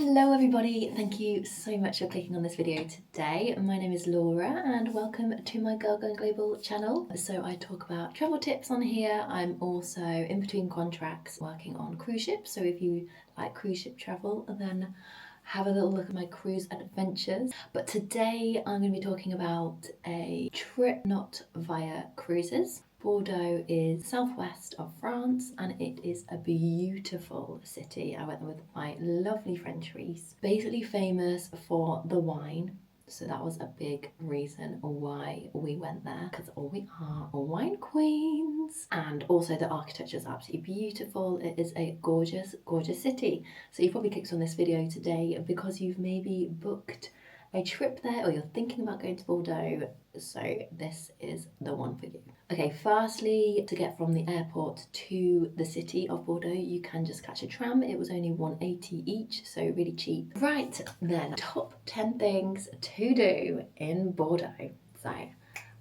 Hello everybody, thank you so much for clicking on this video today. My name is Laura and welcome to my Girl Going Global channel. So I talk about travel tips on here. I'm also in between contracts working on cruise ships, so if you like cruise ship travel then have a little look at my cruise adventures. But today I'm going to be talking about a trip not via cruises. Bordeaux is southwest of France and it is a beautiful city. I went there with my lovely friend Reese. Basically famous for the wine. So that was a big reason why we went there, because we are wine queens. And also the architecture is absolutely beautiful. It is a gorgeous, gorgeous city. So you probably clicked on this video today because you've maybe booked a trip there or you're thinking about going to Bordeaux, so this is the one for you. Okay, firstly, to get from the airport to the city of Bordeaux, you can just catch a tram. It was only $1.80 each, so really cheap. Right, then, top 10 things to do in Bordeaux. So,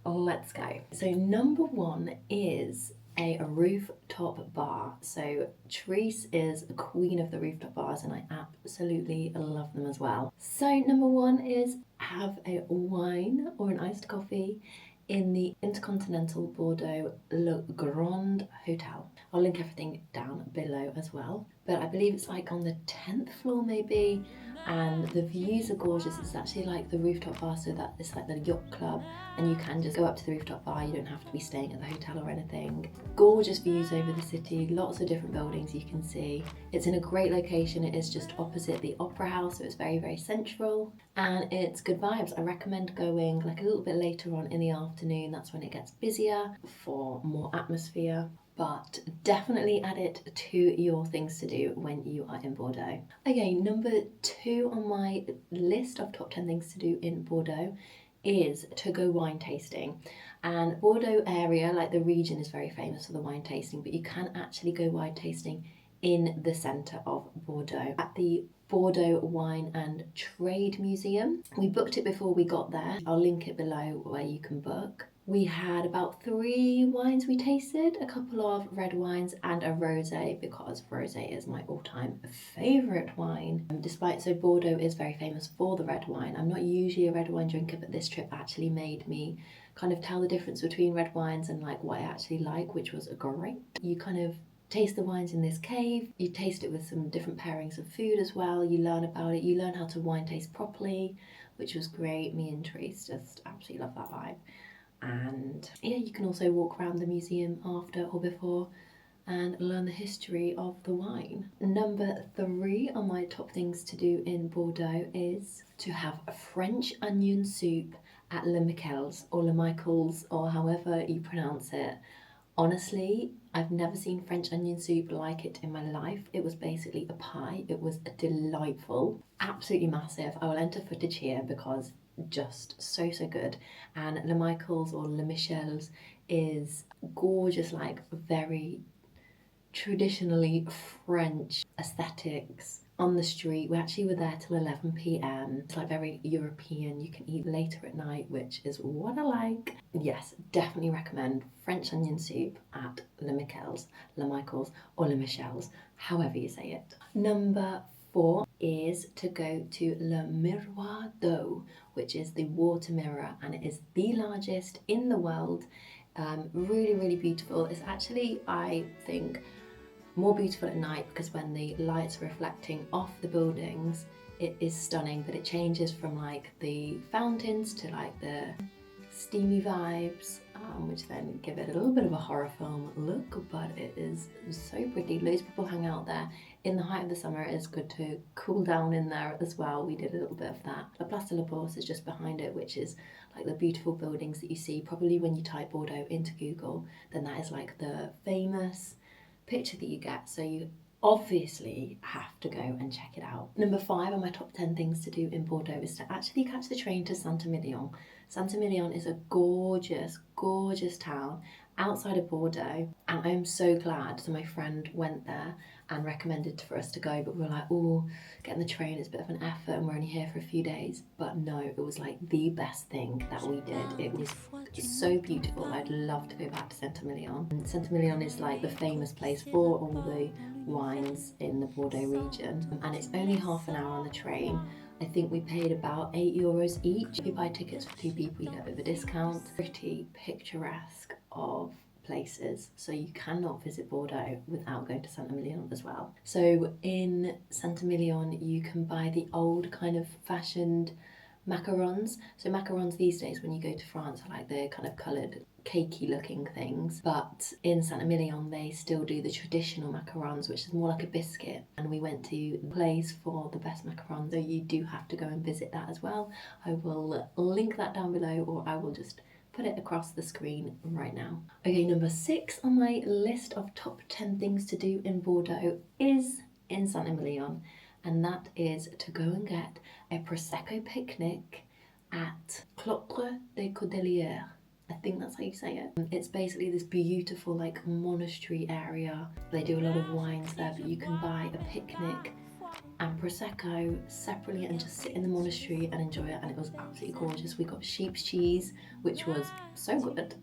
let's go. So number one is a rooftop bar. So Therese is a queen of the rooftop bars and I absolutely love them as well. So number one is have a wine or an iced coffee in the Intercontinental Bordeaux Le Grand Hotel. I'll link everything down below as well. But I believe it's like on the 10th floor maybe, and the views are gorgeous. It's actually like the rooftop bar, so that it's like the yacht club and you can just go up to the rooftop bar. You don't have to be staying at the hotel or anything. Gorgeous views over the city, lots of different buildings you can see. It's in a great location. It is just opposite the Opera House, so it's very, very central and it's good vibes. I recommend going like a little bit later on in the afternoon. That's when it gets busier for more atmosphere. But definitely add it to your things to do when you are in Bordeaux. Okay, number two on my list of top 10 things to do in Bordeaux is to go wine tasting. And Bordeaux area, like the region, is very famous for the wine tasting, but you can actually go wine tasting in the centre of Bordeaux at the Bordeaux Wine and Trade Museum. We booked it before we got there. I'll link it below where you can book. We had about 3 wines we tasted, a couple of red wines and a rosé, because rosé is my all-time favourite wine. So Bordeaux is very famous for the red wine. I'm not usually a red wine drinker, but this trip actually made me kind of tell the difference between red wines and like what I actually like, which was great. You kind of taste the wines in this cave, you taste it with some different pairings of food as well, you learn about it, you learn how to wine taste properly, which was great. Me and Therese just absolutely love that vibe. And yeah, you can also walk around the museum after or before and learn the history of the wine. Number 3 on my top things to do in Bordeaux is to have a French onion soup at Le Michel's or Le Michael's or however you pronounce it. Honestly, I've never seen French onion soup like it in my life. It was basically a pie. It was delightful, absolutely massive. I will enter footage here because just so good. And Le Michael's or Le Michel's is gorgeous, like very traditionally French aesthetics on the street. We actually were there till 11 p.m. It's like very European. You can eat later at night, which is what I like. Yes, definitely recommend French onion soup at Le Michael's, Le Michael's or Le Michel's, however you say it. Number 4 is to go to Le Miroir D'eau, which is the water mirror, and it is the largest in the world. Really, really beautiful. It's actually, I think, more beautiful at night because when the lights are reflecting off the buildings, it is stunning, but it changes from like the fountains to like the steamy vibes, which then give it a little bit of a horror film look, but it is so pretty. Loads of people hang out there. In the height of the summer, it is good to cool down in there as well. We did a little bit of that. La Place de la Bourse is just behind it, which is like the beautiful buildings that you see. Probably when you type Bordeaux into Google, then that is like the famous picture that you get. So you obviously have to go and check it out. Number 5 on my top 10 things to do in Bordeaux is to actually catch the train to Saint-Émilion. Saint-Émilion is a gorgeous, gorgeous town outside of Bordeaux, and I'm so glad. So my friend went there and recommended for us to go, but we were like, oh, getting the train is a bit of an effort and we're only here for a few days. But no, it was like the best thing that we did. It was so beautiful. I'd love to go back to Saint-Émilion. Saint-Émilion is like the famous place for all the wines in the Bordeaux region, and it's only half an hour on the train. I think we paid about €8 each. If you buy tickets for 2 people, you get a bit of a discount. Pretty picturesque of places, so you cannot visit Bordeaux without going to Saint-Émilion as well. So in Saint-Émilion you can buy the old kind of fashioned macarons. So macarons these days when you go to France are like the kind of coloured cakey looking things, but in Saint-Émilion they still do the traditional macarons, which is more like a biscuit, and we went to the place for the best macarons, so you do have to go and visit that as well. I will link that down below, or I will just put it across the screen right now. Okay, number 6 on my list of top 10 things to do in Bordeaux is in Saint-Émilion, and that is to go and get a Prosecco picnic at Cloître des Cordeliers. I think that's how you say it. It's basically this beautiful like monastery area. They do a lot of wines there, but you can buy a picnic and Prosecco separately and just sit in the monastery and enjoy it, and it was absolutely gorgeous. We got sheep's cheese, which was so good.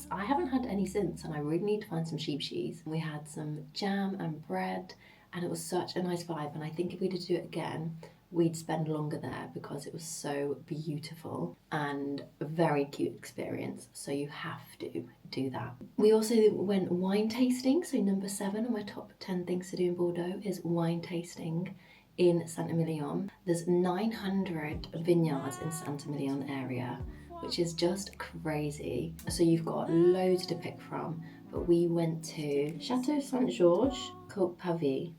I haven't had any since, and I really need to find some sheep's cheese. We had some jam and bread, and it was such a nice vibe, and I think if we did do it again, we'd spend longer there because it was so beautiful and a very cute experience, so you have to do that. We also went wine tasting, so number 7 on my top 10 things to do in Bordeaux is wine tasting in Saint-Émilion. There's 900 vineyards in Saint-Émilion area, which is just crazy. So you've got loads to pick from, but we went to Chateau Saint-Georges, Côte Pavie,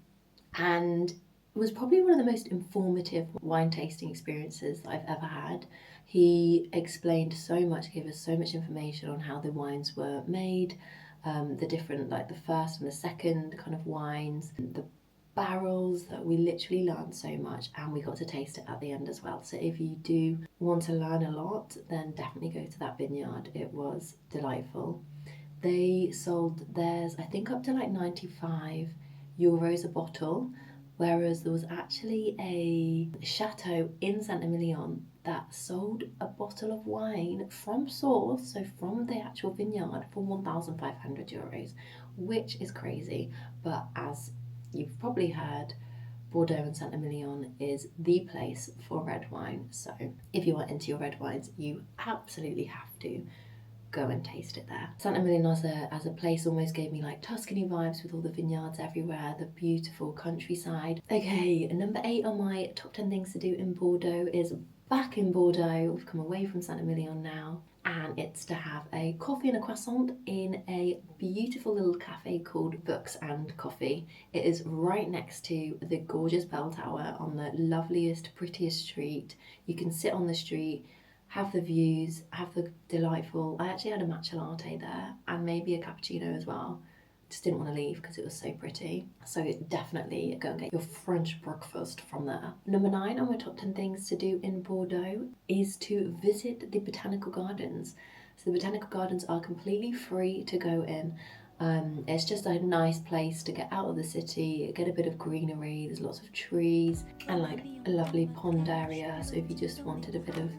and it was probably one of the most informative wine tasting experiences that I've ever had. He explained so much, gave us so much information on how the wines were made, the different, like the first and the second kind of wines, the barrels, that we literally learned so much, and we got to taste it at the end as well. So if you do want to learn a lot, then definitely go to that vineyard. It was delightful. They sold theirs, I think, up to like €95 a bottle, whereas there was actually a chateau in Saint-Émilion that sold a bottle of wine from source, so from the actual vineyard, for €1,500, which is crazy. But as you've probably heard, Bordeaux and Saint-Émilion is the place for red wine, so if you are into your red wines, you absolutely have to go and taste it there. Saint-Émilion as a place almost gave me like Tuscany vibes, with all the vineyards everywhere, the beautiful countryside. Okay, number 8 on my top 10 things to do in Bordeaux is back in Bordeaux. We've come away from Saint-Émilion now, and it's to have a coffee and a croissant in a beautiful little cafe called Books and Coffee. It is right next to the gorgeous bell tower on the loveliest, prettiest street. You can sit on the street, have the views, have the delightful... I actually had a matcha latte there and maybe a cappuccino as well. Just didn't want to leave because it was so pretty. So definitely go and get your French breakfast from there. Number 9 on my top 10 things to do in Bordeaux is to visit the Botanical Gardens. So the Botanical Gardens are completely free to go in. It's just a nice place to get out of the city, get a bit of greenery. There's lots of trees and like a lovely pond area. So if you just wanted a bit of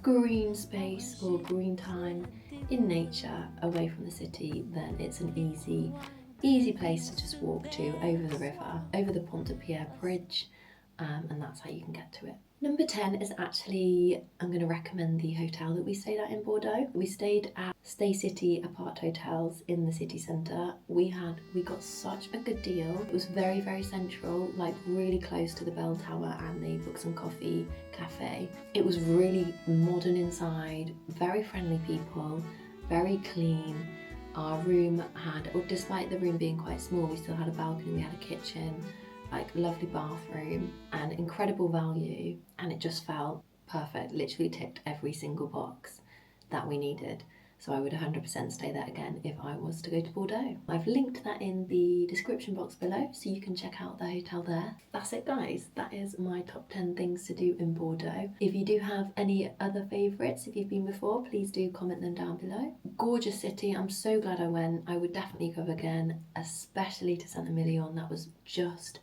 green space or green time in nature away from the city, then it's an easy place to just walk to, over the river, over the Pont de Pierre bridge, and that's how you can get to it. Number 10 is actually, I'm going to recommend the hotel that we stayed at in Bordeaux. We stayed at Stay City Apart Hotels in the city centre. We got such a good deal. It was very, very central, like really close to the bell tower and the Books and Coffee cafe. It was really modern inside, very friendly people, very clean. Our room had, despite the room being quite small, we still had a balcony, we had a kitchen, like lovely bathroom, and incredible value, and it just felt perfect. Literally ticked every single box that we needed. so I would 100% stay there again if I was to go to Bordeaux. I've linked that in the description box below, so you can check out the hotel there. That's it guys, that is my top 10 things to do in Bordeaux. If you do have any other favourites, if you've been before, please do comment them down below. Gorgeous city, I'm so glad I went. I would definitely go again, especially to Saint-Émilion. That was just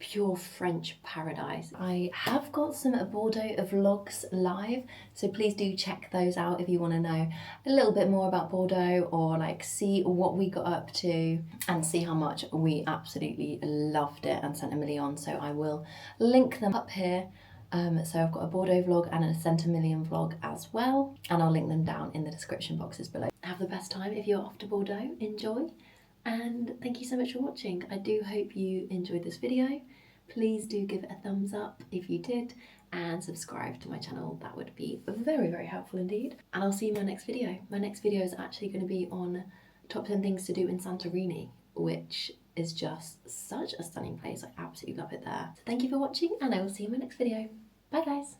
pure French paradise. I have got some Bordeaux vlogs live, so please do check those out if you want to know a little bit more about Bordeaux, or like see what we got up to and see how much we absolutely loved it and Saint-Émilion. So I will link them up here. So I've got a Bordeaux vlog and a Saint-Émilion vlog as well, and I'll link them down in the description boxes below. Have the best time if you're off to Bordeaux, enjoy. And thank you so much for watching. I do hope you enjoyed this video. Please do give it a thumbs up if you did, and subscribe to my channel. That would be very, very helpful indeed. And I'll see you in my next video. My next video is actually going to be on top 10 things to do in Santorini, which is just such a stunning place. I absolutely love it there. So thank you for watching, and I will see you in my next video. Bye guys.